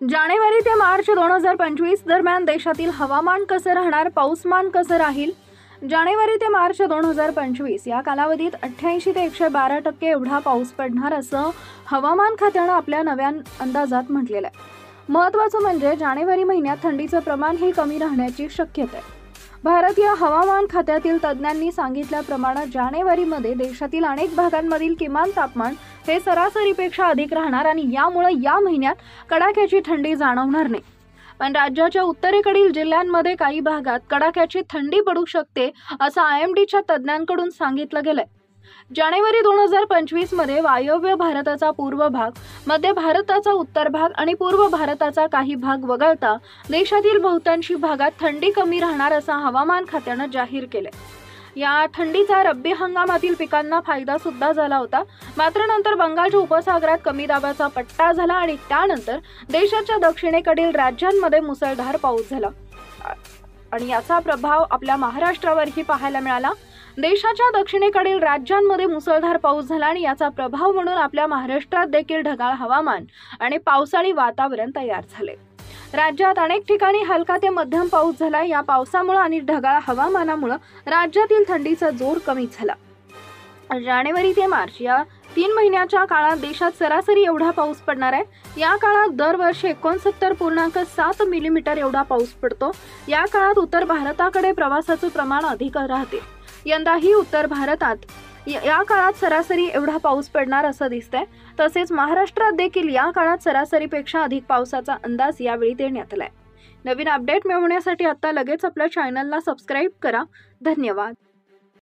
जानेवारी ते मार्च 2025 दरम्यान देशातील हवामान कसं राहणार, पाऊसमान कसं राहील? जानेवारी ते मार्च 2025 या कालावधीत 88 ते 112% एवढा पाऊस पडणार असं हवामान खात्यानं आपल्या नव्या अंदाजात म्हटलेलं आहे. महत्त्वाचं म्हणजे जानेवारी महिन्यात थंडीचं प्रमाण हे कमी राहण्याची शक्यता आहे. भारतीय हवामान खात्यातील तज्ज्ञांनी सांगितल्याप्रमाणे जानेवारीमध्ये देशातील अनेक भागांमधील किमान तापमान हे सरासरीपेक्षा अधिक राहणार आणि यामुळे या महिन्यात कडाक्याची थंडी जाणवणार नाही. पण राज्याच्या उत्तरेकडील जिल्ह्यांमध्ये काही भागात कडाक्याची थंडी पडू शकते असं IMDच्या तज्ज्ञांकडून सांगितलं गेलंय. जानेवारी 2025 मध्ये वायव्य भारताचा पूर्व भाग, मध्य भारताचा उत्तर भाग आणि पूर्व भारताचा काही भाग वगळता देशातील बहुतांशी भागात थंडी कमी राहणार असं हवामान खात्यानं जाहीर केलंय. या थंडीचा रब्बी हंगामातील पिकांना फायदा सुद्धा झाला होता. मात्र नंतर बंगालच्या उपसागरात कमी दाबाचा पट्टा झाला आणि त्यानंतर देशाच्या दक्षिणेकडील राज्यांमध्ये मुसळधार पाऊस झाला आणि याचा प्रभाव आपल्या महाराष्ट्रावरही पाहायला मिळाला. देशाच्या दक्षिणेकडील राज्यांमध्ये मुसळधार पाऊस झाला आणि याचा प्रभाव म्हणून आपल्या महाराष्ट्रात देखील ढगाळ हवामान आणि पावसाळी वातावरण तयार झाले. राज्यात अनेक ठिकाणी हलका ते मध्यम पाऊस झाला. या पावसामुळे आणि ढगाळ हवामानामुळे राज्यातील थंडीचा जोर कमी झाला. जानेवारी ते मार्च या 3 महिन्याच्या काळात देशात सरासरी एवढा पाऊस पडणार आहे. या काळात दरवर्षी 69.7 मिलीमीटर एवढा पाऊस पडतो. या काळात उत्तर भारताकडे प्रवासाचं प्रमाण अधिक राहते. यंदाही उत्तर भारतात या काळात सरासरी एवढा पाऊस पडणार असं दिसतंय. तसेच महाराष्ट्रात देखील या काळात सरासरीपेक्षा अधिक पावसाचा अंदाज यावेळी देण्यात आलाय. नवीन अपडेट मिळवण्यासाठी आता लगेच आपल्या चॅनलला सबस्क्राईब करा. धन्यवाद.